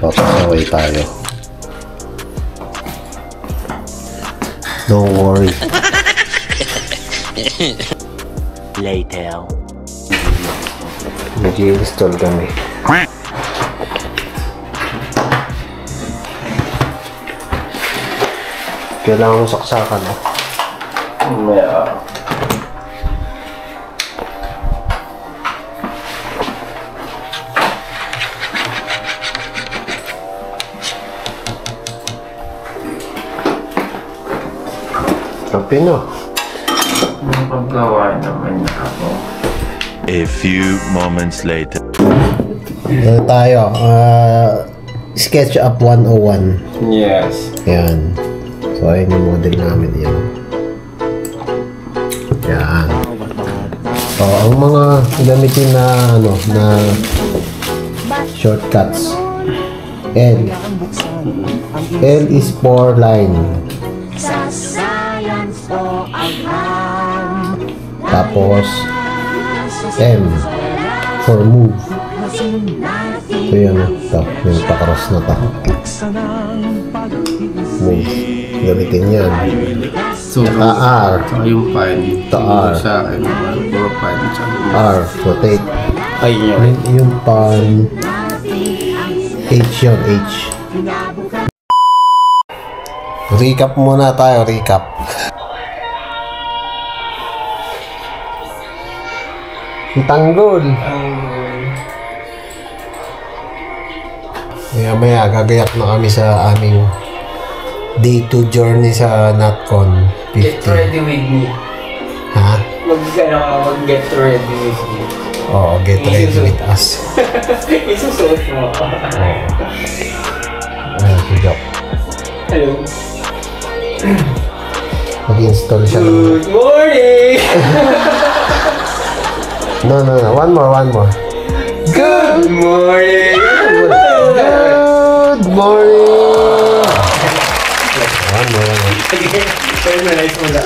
Papasaway tayo. Don't worry. Later. Nag-i-install kami. Kailangan mo saksakan, eh. Yeah. Pino. Paggawa naman na ako. A few moments later. Dito tayo. SketchUp 101. Yes. Ayan. So, ayun yung model namin yan. Ayan. So, ang mga gamitin na, na shortcuts. L. L is for line. Tapos, M for move. So, yan. Ito. Yung pakaras na ito. Move. Gamitin yan. So, R. saka yung file. Ito R. Sa akin, puro file. R. Rotate. Ayun yun. Yung pan. H yun. H. Recap muna tayo. Recap. Tanggol. Maya gagayak na kami sa aming day 2 journey sa NatCon 50. Get ready with me. Ha? Mag-get ready with me. Oo, get ready with us. Isusuot mo ako. Ayun, si Jock. Hello. Mag-install siya. Good morning! No. One more. Good morning! Good morning! One more. Sige, personalize mo na.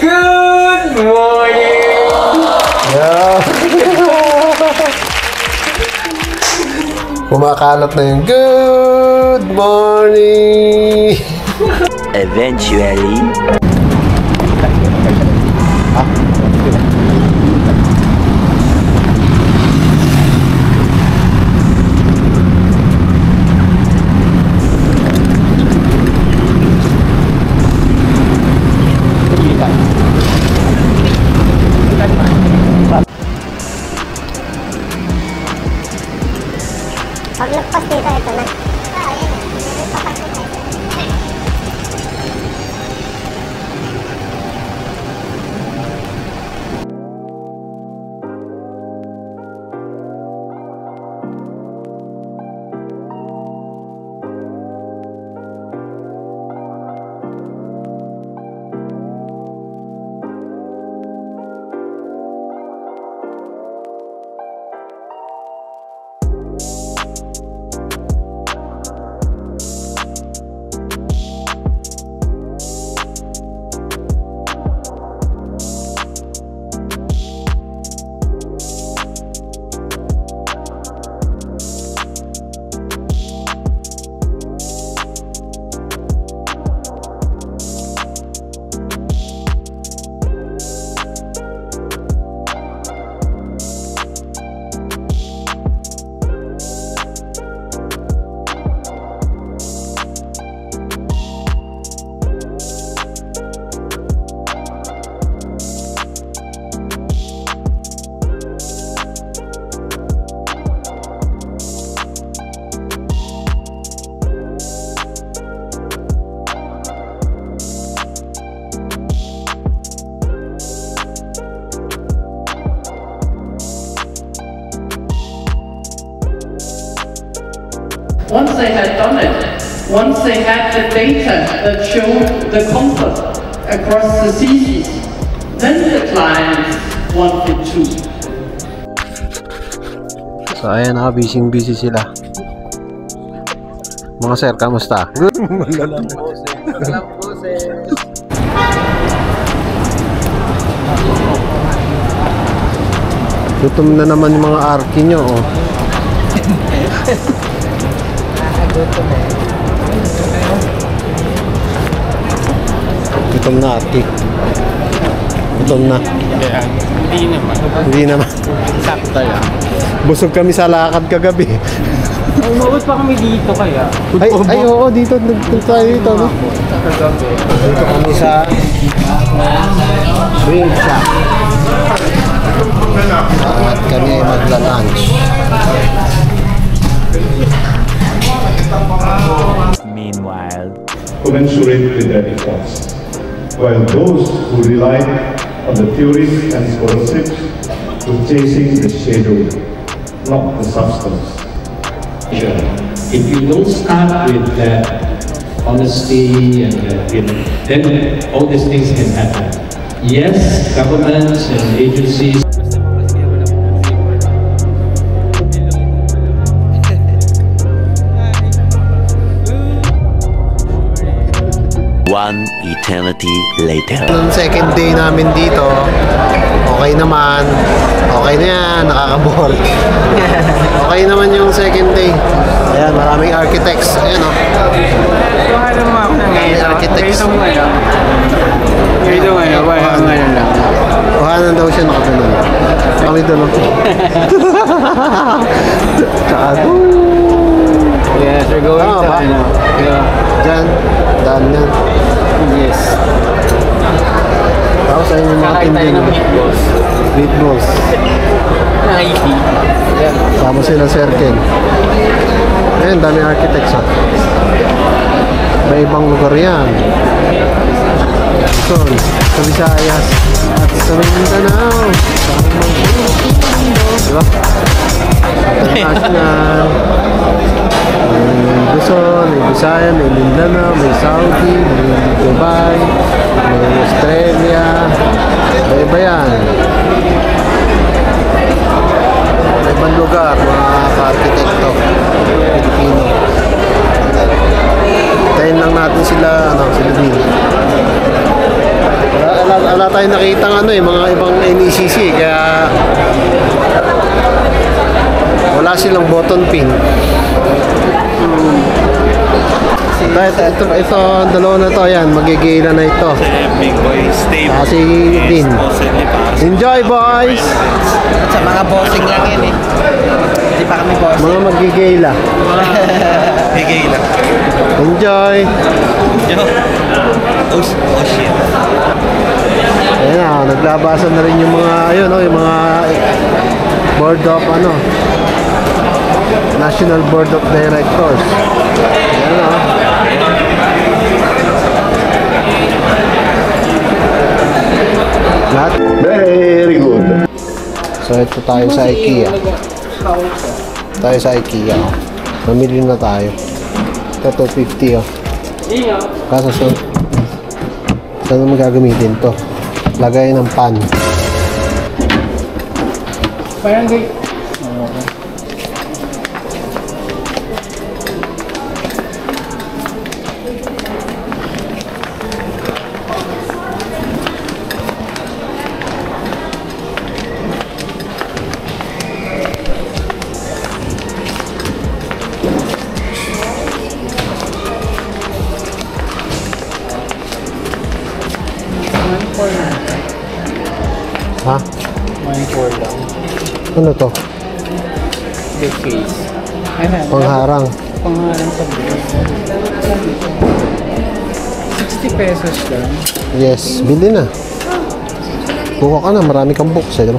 Good morning! Yeah. Kumakalat na yung good morning! Eventually. Paglagpas dito, ito na. Once they had done it, once they had the data that showed the comfort across the seasons, then the clients wanted to. So ayan na, busy sila. Mga sir, kamusta? Good. Walang boses. Gutom na naman yung mga arki nyo, oh. Gutom na, arki. Gutom na. Yeah, hindi naman. Hindi naman. Sakto lang. Busog kami sa lakad kagabi. Ay, mabot pa kami dito kaya. Ay, oo, dito. Nagpunta tayo dito, no? Kagabi. Dito kami sa shrimp shop. At kami ay magla-lunch. Meanwhile, commensurate with their efforts, while those who rely on the theories and scholarships were chasing the shadow, not the substance. If you don't start with that honesty and then all these things can happen. Yes, governments and agencies. one eternity later. Nung second day namin dito, okay naman. Okay na yan, nakakabol. Okay naman yung second day. Ayan, maraming architects. Ayan, oh. Ano mo ako ng Maraming architects. Ito ngayon lang. Kuhanan daw siya nakatunan. Kami doon, oh. Tsaka doon. Yes, we're going Tama to ba? Yeah. Dyan, daan yan. Yes. Tapos ayun yung mga Kakain tayo tindin. ng meatballs. Meatballs. Nike. Yeah. Tapos sila circle. Ayan, dami architects, oh. May ibang lugar yan. Luzon, sa Visayas, at sa Mindanao. Diba? International. May Luzon, may Visayas, may Mindanao, may Saudi, may Dubai, may Australia. Iba yan. May ibang lugar, mga ka-arkitekto Pilipino. Tayin lang natin sila, sila din. Wala tayong nakitang mga ibang NECC, kaya wala silang button pin. Ito, dalawa na to, yan, magigila na ito. Big boy, stay. Si Din. Enjoy, boys! Sa mga bossing lang yan eh. Hindi pa kami bossing. Mga magigila. Bigay lang. Enjoy! Oh shit. Ayan na, naglabasan na rin yung mga, yung mga board of, National Board of Directors. Ayan o. Lahat. Very good. So, ito tayo sa IKEA. Tayo sa IKEA. Mamili na tayo. Ito, 250 o. Kaso, saan naman gagamitin to? Lagay ng pan. Parang Ha? 1.4 lang. Ano to? The case. Ayan. Pangharang. Pangalan sa buhay. 60 pesos lang. Yes, bili na. Buka ka na, marami kang books, diba?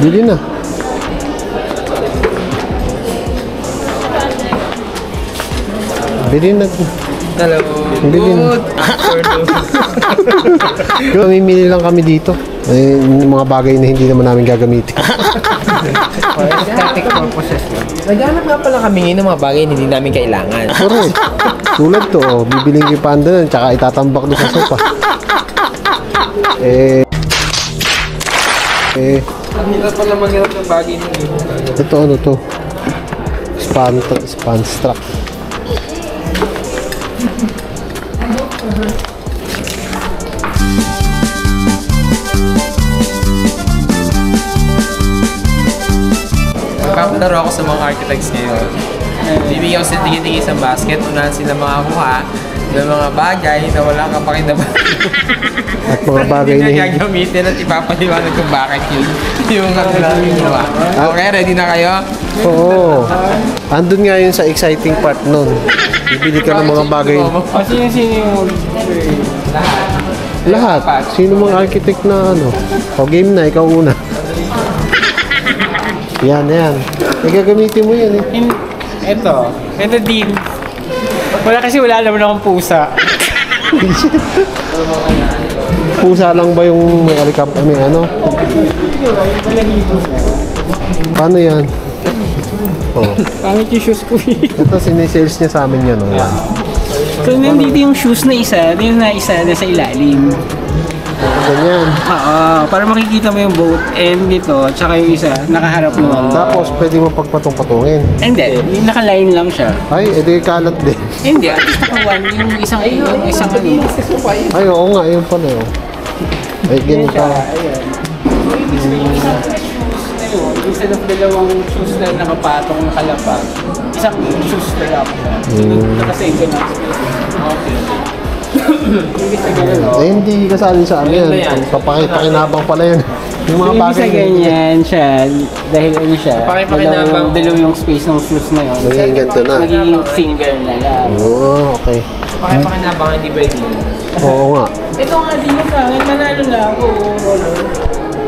Bili na. Bili na. Hello. Bili na. Mamimili lang kami dito. Mga bagay na hindi naman namin gagamitin. For aesthetic purposes lang. Naghanap nga pala kami ngayon ng mga bagay na hindi namin kailangan. Correct. Tulad to, bibiling kay Panda nun, tsaka itatambak doon sa sopa. Ang hirap pala mangyarap ng bagay na yun. Ito ano to? Span struck. Naglalaro ako sa mga architects ngayon. Bibigyan ko sila tingin-tingin sa basket, unahan sila makakuha ng mga bagay na wala kang pakinabang. At mga bagay na Hindi hindi. na gagamitin at ipapaliwanag kung bakit yun. Yung kanila ginawa. Okay, ready na kayo? Oo. Andun nga yun sa exciting part nun. Bibili ka ng mga bagay. Kasi yung Lahat. Sino mga architect na ano? O game na, ikaw una. Yan, yan. Gagamitin mo yan eh. Ito din. Wala naman akong pusa. Pusa lang ba yung may alikap kami ano? Paano yan? Oh. Pangit yung shoes ko eh. Ito sinisales niya sa amin yan. Oh. Yan. So, nandito yung shoes na isa, yung na isa na sa ilalim. Ganyan. Oo, para makikita mo yung boat and dito, tsaka yung isa, nakaharap mo. Tapos pwede mo pagpatong-patungin. Hindi, yung nakaline lang siya. Ay, edi kalat din. Hindi, at least nakawan yung isang ano. Ay, oo nga, yun pala yun. Ay, ganito. Instead of dalawang shoes na nakapatong nakalapag, isang shoes na lang. Nakasave ka na. Okay. Eh, hindi kasali sa ano yan. Papakinabang pala yun. Yung mga Yung bagay isa ganyan siya, dahil ano siya, Pakipakinabang. dalaw yung space ng shoes na yun. Magiging ganito na. Magiging single na lang. Oo, okay. Pakipakinabang hindi pwede. Oo nga. Ito nga din yung sa akin, manalo na ako.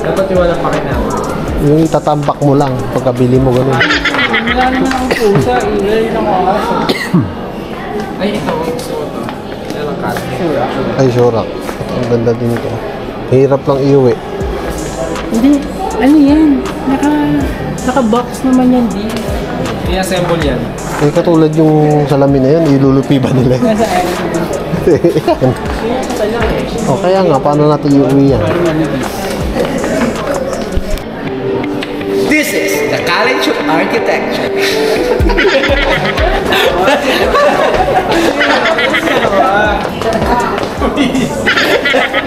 Dapat yung walang pakinabang. Yung tatambak mo lang pagkabili mo ganun. Wala naman akong pusa, ilay lang ako aso. Ay, ito. Gusto ko ito. Ilang cut. Ay, Shorak. Ang ganda din ito. Hirap lang iuwi. Hindi, ano yan? Naka-box naman yan, di. I-assemble yan. Eh, katulad yung salamin na yan, ilulupi ba nila? Nasa ano. O, kaya nga, paano natin iuwi yan? This is the College of Architecture.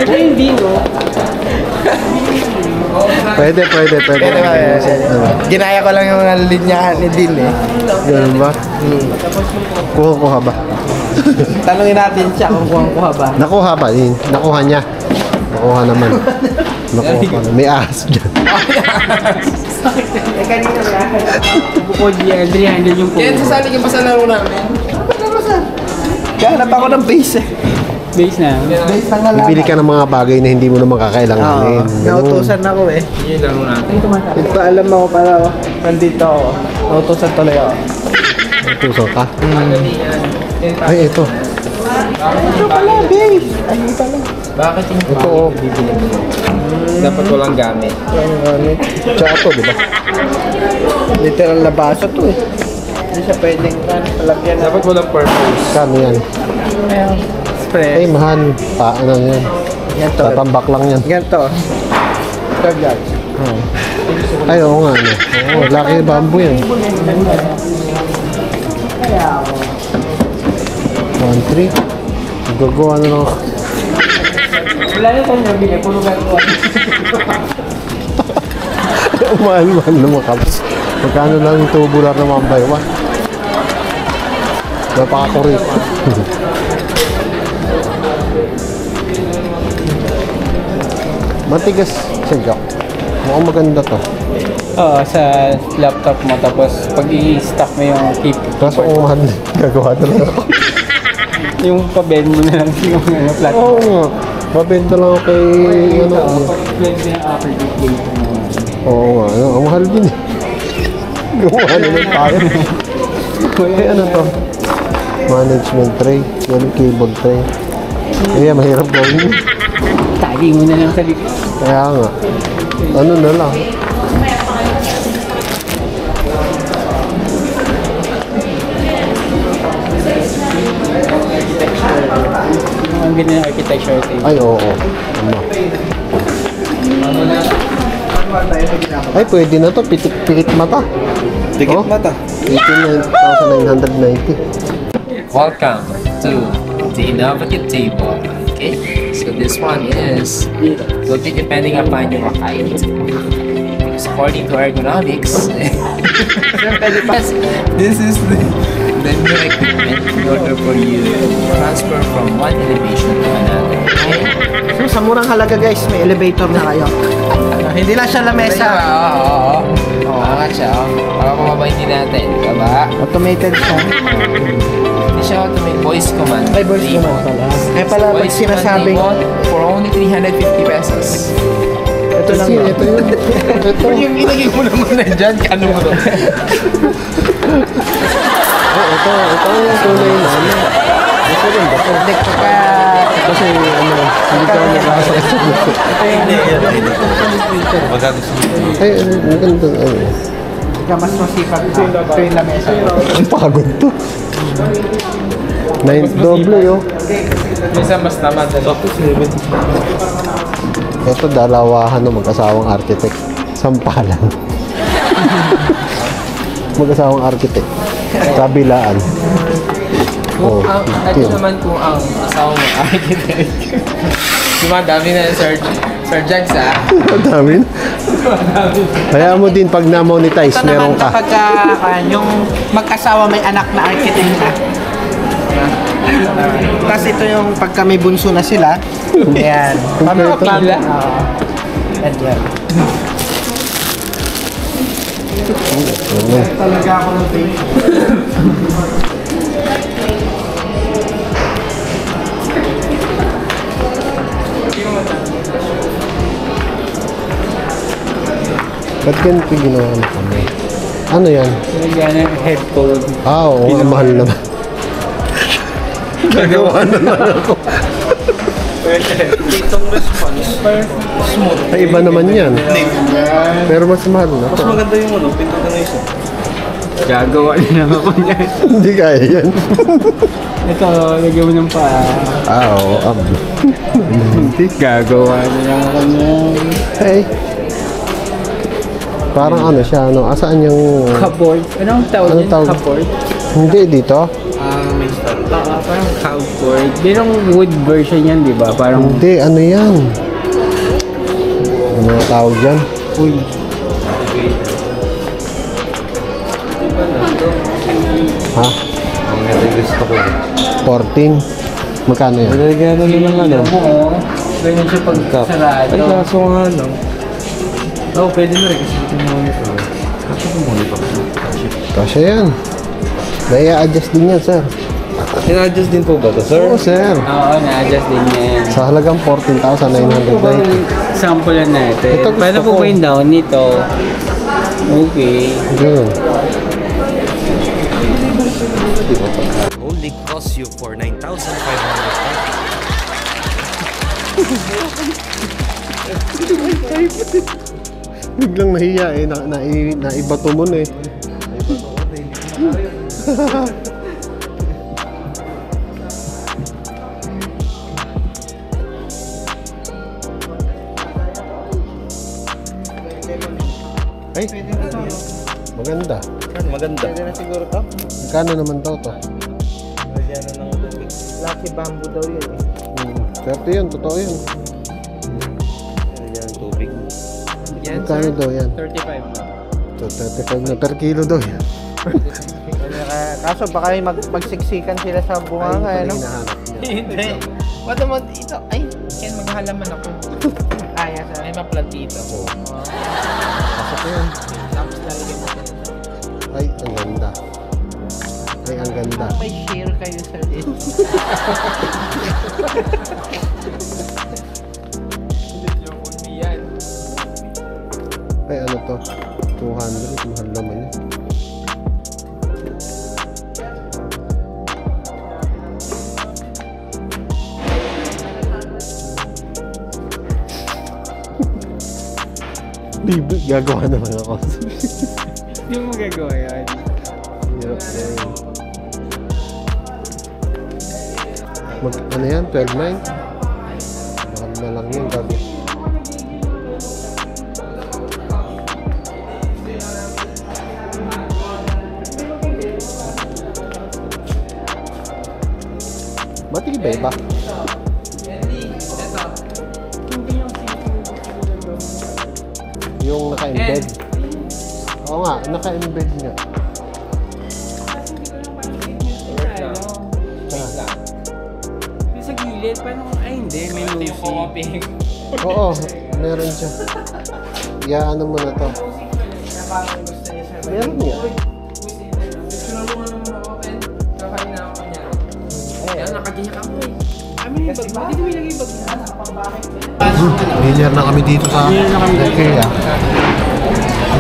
Hindi, no? Pwede. Ginaya ko lang yung linyahan ni Dean eh. Ganun ba? Kuha ba? Tanungin natin siya kung kuha ba. Nakuha ba? Nakuha niya. Nakuha naman. Nakuha pa. May ahas dyan. Bukod yan, 300 yung Kaya puno. sasali ka pa sa laro namin. Kaya ako ng base eh. Base na. Bibili ka ng mga bagay na hindi mo naman kakailanganin. Nautusan ako eh. Yun yung laro natin. Ito alam ako para nandito ako. Nautusan tuloy ako. Nautusan ka? Ay, ito. Ito pala, base. Ayun pala. Bakit yung Ito, oh. bibili mo? Dapat walang gamit. Tsaka ito, di ba? Literal na baso to eh. Hindi siya pwedeng palagyan. Dapat walang purpose. Kano yan? Spray. Ay, mahal. Ano yan? Yan to. Tatambak lang yan. Ganito. Kagad. Ay, oo nga. Ano. Oo, laki yung bamboo yan. 1.3. Gagawa na lang. Wala na tayo nabili, puro gagawa. Mahal na mga kaps. Magkano lang yung tubular na 1 by 1? Napakakurit. Matigas siya, Jack. Mukhang maganda to. Oo, sa laptop mo, tapos pag i-stock mo yung keep, Kaso kung mahal, gagawa na lang ako. yung pabend mo na lang yung ano, platform. Oo nga. Mabenta lang ako kay ano. Pwede yung upper display mo. Oo nga. Ano, ang mahal din eh. Gumawa na lang tayo. Ay, ano to? Management tray. Yan, cable tray. Kaya mahirap gawin yun. Tali mo na lang sa likod. Kaya nga. Ano na lang. Ang ganda ng architecture table. Ay, oo. Tama. Ay, pwede na to. Pikit mata. Dikit mata. 18,990. Welcome to the innovative table. Okay, so this one is, so depending upon your height, meters according to ergonomics. This is the new equipment in order for you to transfer from one elevation to another. Okay? So, sa murang halaga guys, may elevator na kayo. Hindi lang siya lamesa. Oo. Angat siya. Para mababayin din natin. Diba? Automated siya. Hindi siya automated. Voice command. Ay, voice command pala. Kaya pala, pag Voice sinasabing... command for only 350 pesos. Ito lang yun. Ito yun. Ito. Yung ilagay mo naman na dyan, ano mo to? Ito yung tunay na ano. Ito rin ba ito? Hindi, pagka... Kasi ano, hindi ka makakasakit sa gusto. Magagusto mo. Ay, maganda ano. Pagka mas masipag ito yung lamesa. Ang pagod to. Doble yun. Minsan mas naman. Ito dalawahan ng mag-asawang architect. Sampalan. Mag-asawang architect. Kabilaan. Kung ito naman kung ang asawa mo architect. Diba, dami na Sir Jags Ang dami. Kaya mo din pag na-monetize, Ito meron naman ka. kapag yung mag-asawa may anak na architect na. Tapos ito yung pagka may bunso na sila. Ayan. Pamila. Ayan. Talaga ako ng tape. Ba't ganito ginawa na kami? Ano yan? Nagana headphone. Oo, ang mahal naman. Gagawa na lang ako. Itong response, smooth. Ay, iba naman yan. Pero mas mahal na Mas to. maganda yung ano, pinto na isa. Gagawa na lang ako niyan. Hindi kaya yan. Ito, lagyan mo ng paa. Oo, Hindi, gagawa na lang ako niyan. Hey. Parang ano siya, ano? Asaan yung... Cupboard. Anong tawag Anong yun? tawag? Cupboard? Hindi, dito. May stand. Parang cupboard. Merong wood version yan, di ba? Parang... Hindi, ano yan? Ano ang tawag dyan? Uy. Ha? Ang ganda gusto ko. 14? Magkano yan? Nalagyan na naman ano. Oo. Ganyan siya pag sarado. Ay, kaso nga lang. Oo, pwede na rin kasi ito yung monitor. Kaso yung monitor. Kasi yan. Nai-adjust din yan, sir. In-adjust din po ba ito, sir? Oo, sir. Oo, na-adjust din yan. Sa halagang 14,990. Sample lang natin. Ito gusto Paano po ko. ba yung down nito? Okay. Ganun. Only cost you for 9,500. Biglang nahiya eh. Naibato mo na eh. Ay, maganda. Maganda. Pwede na siguro to. Magkano naman daw to? Lagyan na ng tubig. Lucky bamboo daw yun eh. Swerte yun, totoo yun. Lagyan ng tubig. Yan, Magkano sir. daw yan? 35 na. So, 35 na per kilo daw yan. Kaso baka magsiksikan sila sa bunganga, ano? Hindi. What naman ito? Ay, yan maghalaman ako. Kaya sa... Ay, maplantito ko. Pasok yan. Tapos lalagyan mo siya. Ay, ang ganda. Ay, ang ganda. May share kayo sa din. Yan. Ay, ano to? 200. Mahal naman yun. Libre, gagawa naman ako. Hindi mo gagawa yan. Hirap na yun. Ano yan? 12.9? Mahal na lang yun. Gabi. Matibay ba? Yung naka-embed. Oo nga, naka-embed nga. Sa gilid, paano kung ay hindi, may lucy. Oo, meron siya. Ano mo na to. Meron niya. Dinner na kami dito sa IKEA.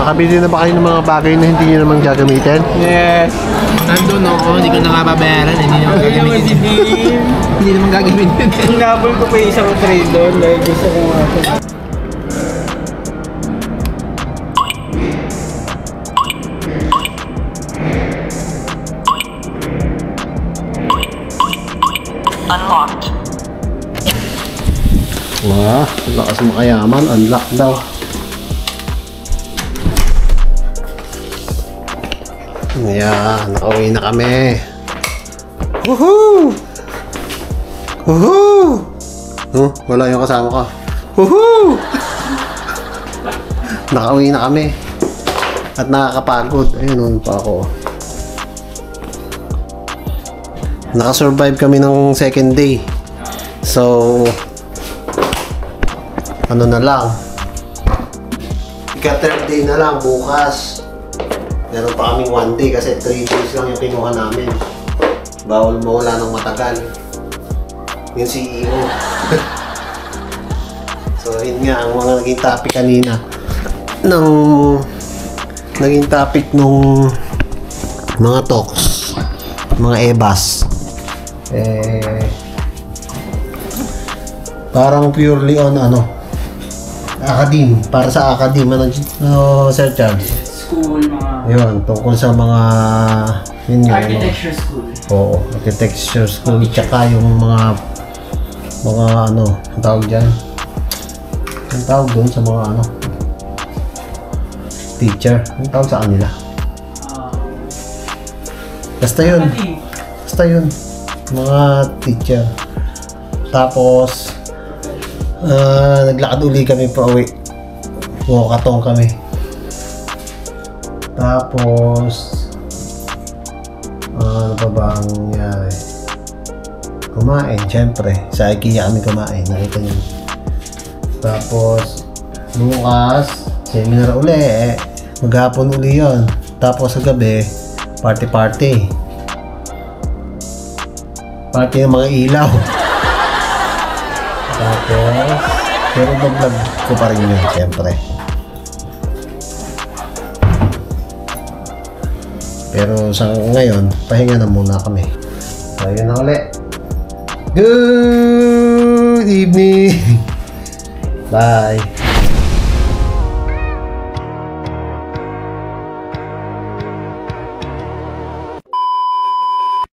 Nakabili na ba kayo ng mga bagay na hindi nyo naman gagamitin? Yes. Nandun ako, hindi ko nakababayaran, hindi naman gagamitin. Hindi naman gagamitin. Hinabol ko pa yung isang trade doon dahil gusto ko nga ito. Unlocked. Wah, lakas makayaman. Unlock daw. Ayan, nakauwi na kami. Woohoo! Woohoo! Oh, wala yung kasama ko. Woohoo! Nakauwi na kami. At nakakapagod. Ayun, noon pa ako. Nakasurvive kami ng second day. So, ano na lang. Ika-third day na lang bukas. Meron pa kaming 1 day kasi 3 days lang yung kinuha namin. Bawal mawala ng matagal. Yung CEO. So, yun nga ang mga naging topic kanina. Naging topic nung mga talks, mga EBAS. Parang purely on academe. Para sa academe, Sir Charles? School, mga... Yun, tungkol sa mga... Architecture school. Oo, architecture school. Tsaka yung mga ang tawag dyan? Ang tawag doon sa mga teacher. Ang tawag sa kanila? Basta yun. Mga teacher. Tapos, naglakad uli kami pa uwi. Walkathon kami. Tapos, ano pa ba ang nangyari? Kumain, syempre. Sa IKEA kami kumain. Nakita nyo. Tapos, bukas, seminar uli. Maghapon uli yun. Tapos sa gabi, party. Party ng mga ilaw. Tapos, pero vlog ko pa rin yun, syempre. Pero sa ngayon, pahinga na muna kami. So, yun na ulit. Good evening! Bye!